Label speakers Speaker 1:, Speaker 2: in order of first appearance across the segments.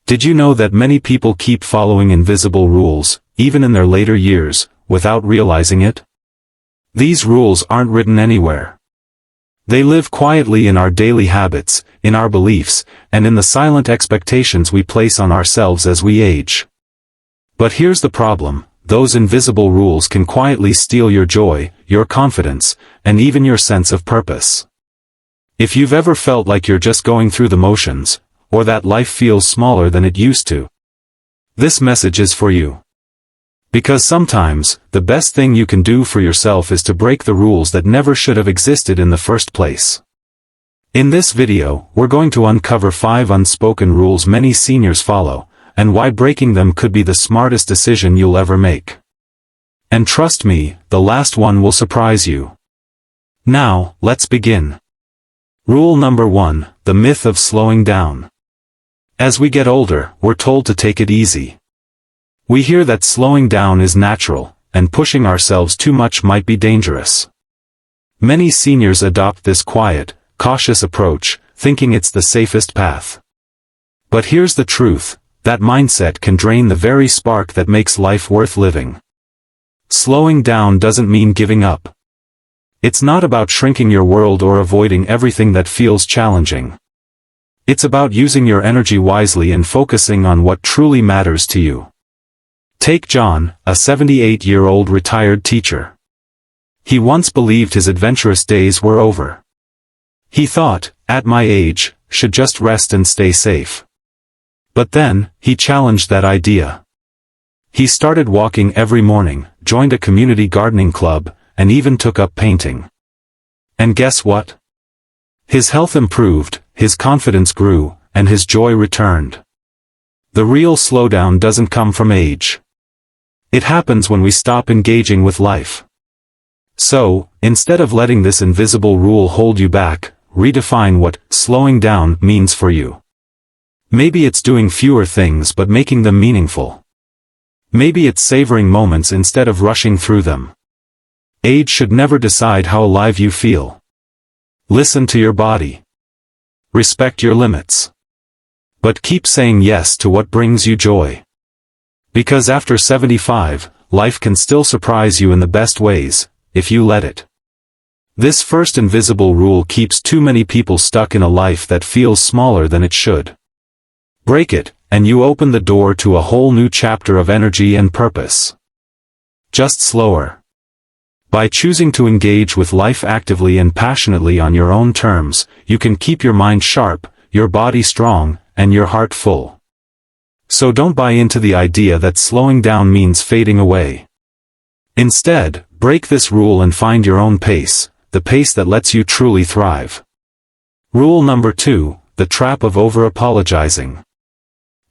Speaker 1: Did you know that many people keep following invisible rules, even in their later years, without realizing it? These rules aren't written anywhere. They live quietly in our daily habits, in our beliefs, and in the silent expectations we place on ourselves as we age. But here's the problem: those invisible rules can quietly steal your joy, your confidence, and even your sense of purpose. If you've ever felt like you're just going through the motions, or that life feels smaller than it used to, this message is for you. Because sometimes, the best thing you can do for yourself is to break the rules that never should have existed in the first place. In this video, we're going to uncover 5 unspoken rules many seniors follow, and why breaking them could be the smartest decision you'll ever make. And trust me, the last one will surprise you. Now, let's begin. Rule number 1, the myth of slowing down. As we get older, we're told to take it easy. We hear that slowing down is natural, and pushing ourselves too much might be dangerous. Many seniors adopt this quiet, cautious approach, thinking it's the safest path. But here's the truth: that mindset can drain the very spark that makes life worth living. Slowing down doesn't mean giving up. It's not about shrinking your world or avoiding everything that feels challenging. It's about using your energy wisely and focusing on what truly matters to you. Take John, a 78-year-old retired teacher. He once believed his adventurous days were over. He thought, at my age, should just rest and stay safe. But then, he challenged that idea. He started walking every morning, joined a community gardening club, and even took up painting. And guess what? His health improved, his confidence grew, and his joy returned. The real slowdown doesn't come from age. It happens when we stop engaging with life. So, instead of letting this invisible rule hold you back, redefine what slowing down means for you. Maybe it's doing fewer things but making them meaningful. Maybe it's savoring moments instead of rushing through them. Age should never decide how alive you feel. Listen to your body. Respect your limits. But keep saying yes to what brings you joy. Because after 75, life can still surprise you in the best ways, if you let it. This first invisible rule keeps too many people stuck in a life that feels smaller than it should. Break it, and you open the door to a whole new chapter of energy and purpose. Just slower. By choosing to engage with life actively and passionately on your own terms, you can keep your mind sharp, your body strong, and your heart full. So don't buy into the idea that slowing down means fading away. Instead, break this rule and find your own pace, the pace that lets you truly thrive. Rule number 2, the trap of over-apologizing.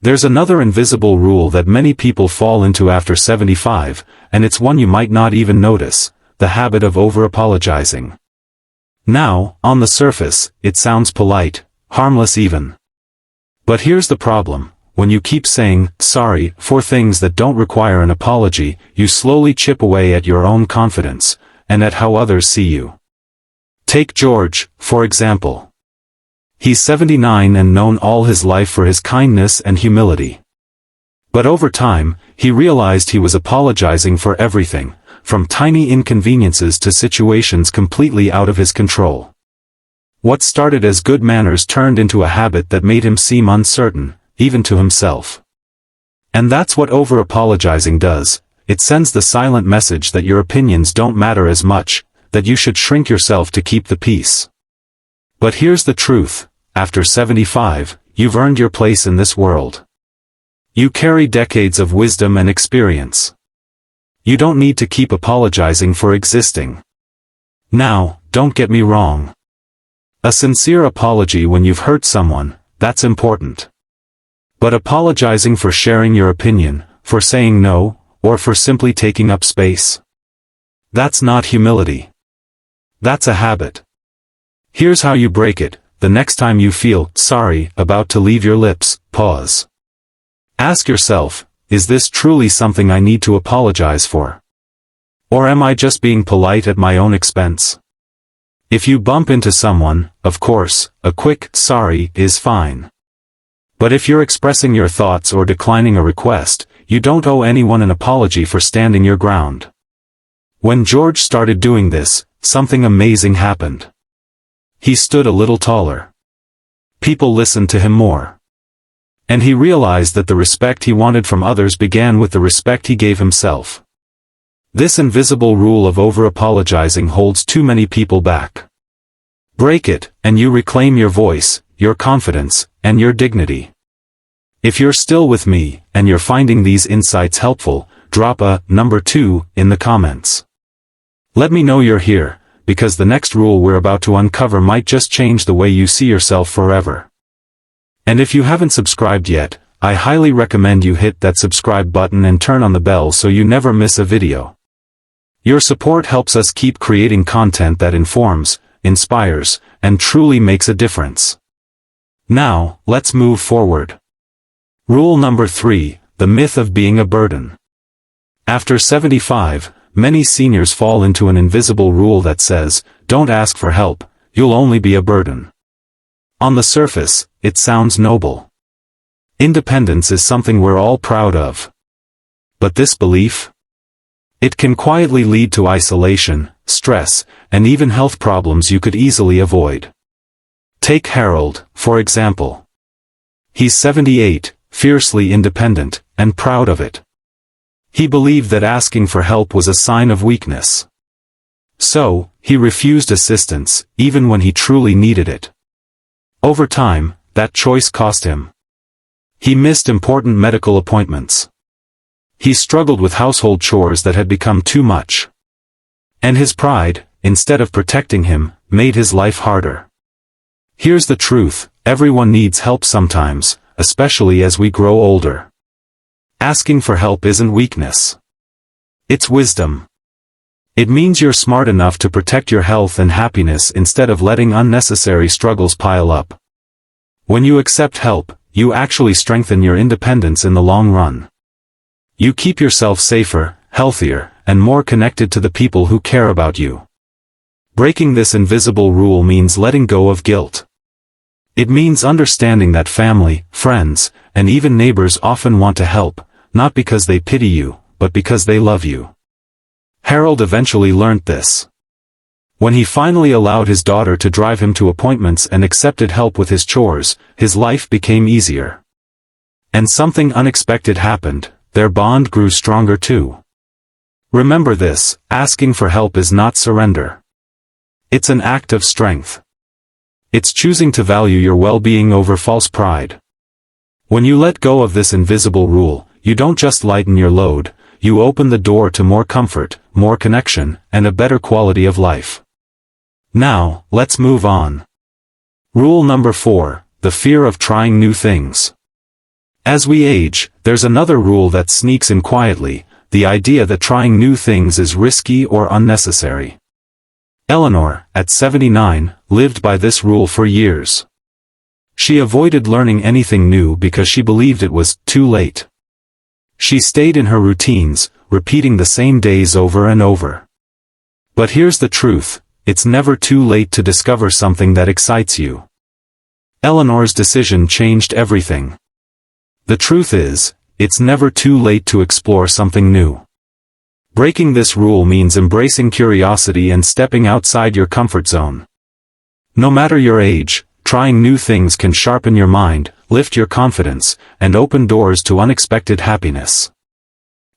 Speaker 1: There's another invisible rule that many people fall into after 75, and it's one you might not even notice: the habit of over-apologizing. Now, on the surface, it sounds polite, harmless even. But here's the problem: when you keep saying sorry for things that don't require an apology, you slowly chip away at your own confidence, and at how others see you. Take George, for example. He's 79 and known all his life for his kindness and humility. But over time, he realized he was apologizing for everything, from tiny inconveniences to situations completely out of his control. What started as good manners turned into a habit that made him seem uncertain, even to himself. And that's what over-apologizing does: it sends the silent message that your opinions don't matter as much, that you should shrink yourself to keep the peace. But here's the truth: after 75, you've earned your place in this world. You carry decades of wisdom and experience. You don't need to keep apologizing for existing. Now, don't get me wrong. A sincere apology when you've hurt someone, that's important. But apologizing for sharing your opinion, for saying no, or for simply taking up space, that's not humility. That's a habit. Here's how you break it: the next time you feel sorry about to leave your lips, pause. Ask yourself, is this truly something I need to apologize for? Or am I just being polite at my own expense? If you bump into someone, of course, a quick sorry is fine. But if you're expressing your thoughts or declining a request, you don't owe anyone an apology for standing your ground. When George started doing this, something amazing happened. He stood a little taller. People listened to him more. And he realized that the respect he wanted from others began with the respect he gave himself. This invisible rule of over-apologizing holds too many people back. Break it, and you reclaim your voice, your confidence, and your dignity. If you're still with me, and you're finding these insights helpful, drop a number 2 in the comments. Let me know you're here, because the next rule we're about to uncover might just change the way you see yourself forever. And if you haven't subscribed yet, I highly recommend you hit that subscribe button and turn on the bell so you never miss a video. Your support helps us keep creating content that informs, inspires, and truly makes a difference. Now, let's move forward. Rule number 3, the myth of being a burden. After 75, many seniors fall into an invisible rule that says, don't ask for help, you'll only be a burden. On the surface, it sounds noble. Independence is something we're all proud of. But this belief? It can quietly lead to isolation, stress, and even health problems you could easily avoid. Take Harold, for example. He's 78, fiercely independent, and proud of it. He believed that asking for help was a sign of weakness. So, he refused assistance, even when he truly needed it. Over time, that choice cost him. He missed important medical appointments. He struggled with household chores that had become too much. And his pride, instead of protecting him, made his life harder. Here's the truth, everyone needs help sometimes, especially as we grow older. Asking for help isn't weakness. It's wisdom. It means you're smart enough to protect your health and happiness instead of letting unnecessary struggles pile up. When you accept help, you actually strengthen your independence in the long run. You keep yourself safer, healthier, and more connected to the people who care about you. Breaking this invisible rule means letting go of guilt. It means understanding that family, friends, and even neighbors often want to help, not because they pity you, but because they love you. Harold eventually learned this. When he finally allowed his daughter to drive him to appointments and accepted help with his chores, his life became easier. And something unexpected happened, their bond grew stronger too. Remember this, asking for help is not surrender. It's an act of strength. It's choosing to value your well-being over false pride. When you let go of this invisible rule, you don't just lighten your load, you open the door to more comfort, more connection, and a better quality of life. Now, let's move on. Rule number 4, the fear of trying new things. As we age, there's another rule that sneaks in quietly, the idea that trying new things is risky or unnecessary. Eleanor, at 79, lived by this rule for years. She avoided learning anything new because she believed it was too late. She stayed in her routines, repeating the same days over and over. But here's the truth, it's never too late to discover something that excites you. Eleanor's decision changed everything. The truth is, it's never too late to explore something new. Breaking this rule means embracing curiosity and stepping outside your comfort zone. No matter your age, trying new things can sharpen your mind, lift your confidence, and open doors to unexpected happiness.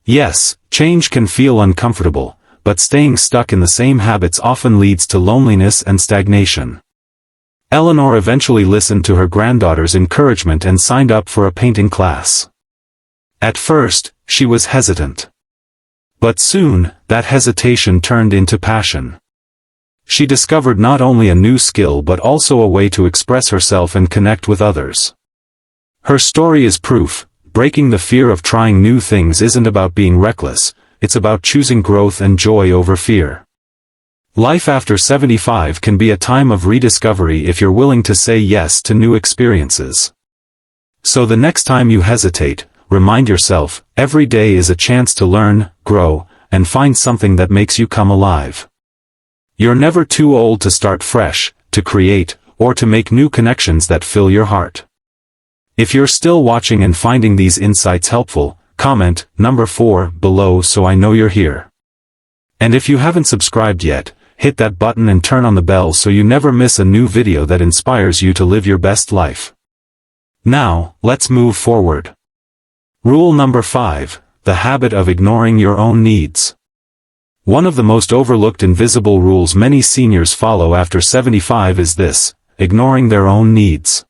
Speaker 1: Yes, change can feel uncomfortable, but staying stuck in the same habits often leads to loneliness and stagnation. Eleanor eventually listened to her granddaughter's encouragement and signed up for a painting class. At first, she was hesitant. But soon, that hesitation turned into passion. She discovered not only a new skill but also a way to express herself and connect with others. Her story is proof, breaking the fear of trying new things isn't about being reckless, it's about choosing growth and joy over fear. Life after 75 can be a time of rediscovery if you're willing to say yes to new experiences. So the next time you hesitate, remind yourself, every day is a chance to learn, grow, and find something that makes you come alive. You're never too old to start fresh, to create, or to make new connections that fill your heart. If you're still watching and finding these insights helpful, comment number 4 below so I know you're here. And if you haven't subscribed yet, hit that button and turn on the bell so you never miss a new video that inspires you to live your best life. Now, let's move forward. Rule number 5, the habit of ignoring your own needs. One of the most overlooked invisible rules many seniors follow after 75 is this: ignoring their own needs.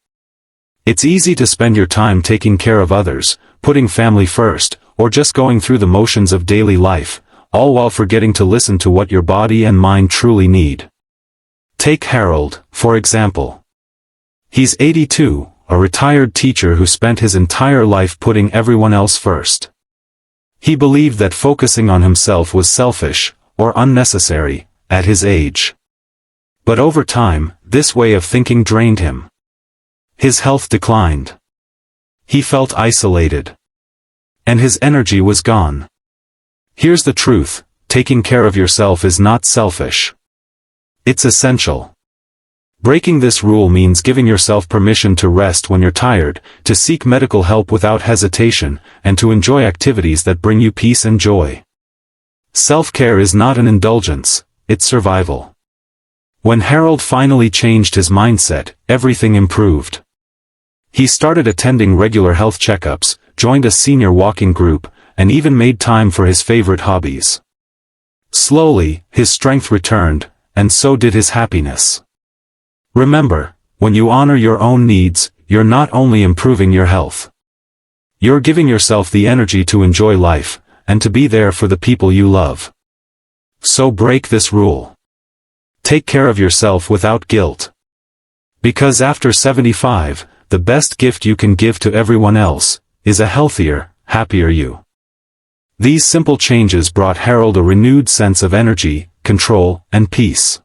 Speaker 1: It's easy to spend your time taking care of others, putting family first, or just going through the motions of daily life, all while forgetting to listen to what your body and mind truly need. Take Harold, for example. He's 82, a retired teacher who spent his entire life putting everyone else first. He believed that focusing on himself was selfish, or unnecessary, at his age. But over time, this way of thinking drained him. His health declined. He felt isolated. And his energy was gone. Here's the truth: taking care of yourself is not selfish. It's essential. Breaking this rule means giving yourself permission to rest when you're tired, to seek medical help without hesitation, and to enjoy activities that bring you peace and joy. Self-care is not an indulgence, it's survival. When Harold finally changed his mindset, everything improved. He started attending regular health checkups, joined a senior walking group, and even made time for his favorite hobbies. Slowly, his strength returned, and so did his happiness. Remember, when you honor your own needs, you're not only improving your health. You're giving yourself the energy to enjoy life, and to be there for the people you love. So break this rule. Take care of yourself without guilt. Because after 75, the best gift you can give to everyone else is a healthier, happier you. These simple changes brought Harold a renewed sense of energy, control, and peace.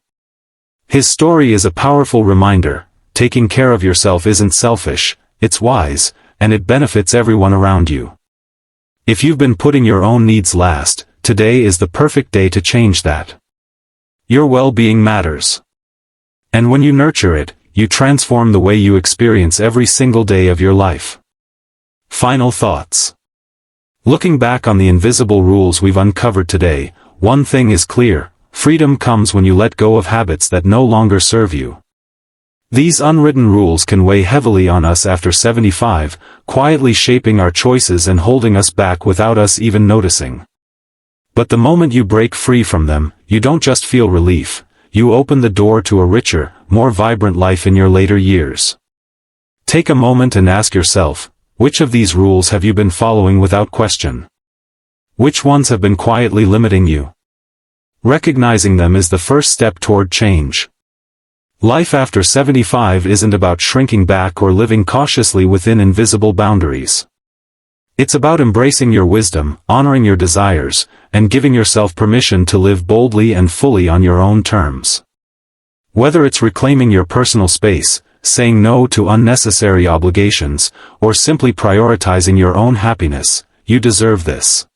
Speaker 1: His story is a powerful reminder: taking care of yourself isn't selfish, it's wise, and it benefits everyone around you. If you've been putting your own needs last, today is the perfect day to change that. Your well-being matters. And when you nurture it, you transform the way you experience every single day of your life. Final thoughts. Looking back on the invisible rules we've uncovered today, one thing is clear: freedom comes when you let go of habits that no longer serve you. These unwritten rules can weigh heavily on us after 75, quietly shaping our choices and holding us back without us even noticing. But the moment you break free from them, you don't just feel relief, you open the door to a richer, more vibrant life in your later years. Take a moment and ask yourself, which of these rules have you been following without question? Which ones have been quietly limiting you? Recognizing them is the first step toward change. Life after 75 isn't about shrinking back or living cautiously within invisible boundaries. It's about embracing your wisdom, honoring your desires, and giving yourself permission to live boldly and fully on your own terms. Whether it's reclaiming your personal space, saying no to unnecessary obligations, or simply prioritizing your own happiness, you deserve this.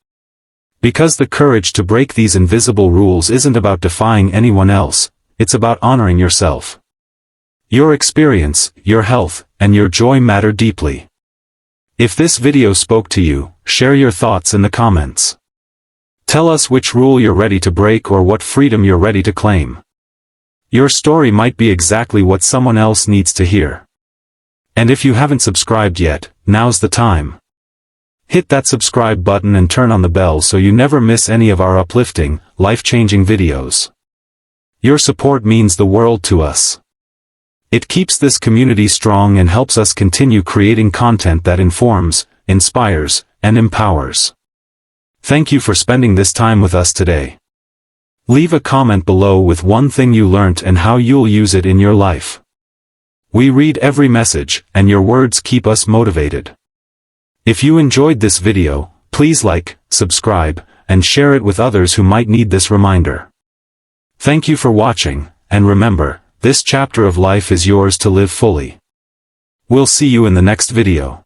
Speaker 1: Because the courage to break these invisible rules isn't about defying anyone else, it's about honoring yourself. Your experience, your health, and your joy matter deeply. If this video spoke to you, share your thoughts in the comments. Tell us which rule you're ready to break or what freedom you're ready to claim. Your story might be exactly what someone else needs to hear. And if you haven't subscribed yet, now's the time. Hit that subscribe button and turn on the bell so you never miss any of our uplifting, life-changing videos. Your support means the world to us. It keeps this community strong and helps us continue creating content that informs, inspires, and empowers. Thank you for spending this time with us today. Leave a comment below with one thing you learned and how you'll use it in your life. We read every message, and your words keep us motivated. If you enjoyed this video, please like, subscribe, and share it with others who might need this reminder. Thank you for watching, and remember, this chapter of life is yours to live fully. We'll see you in the next video.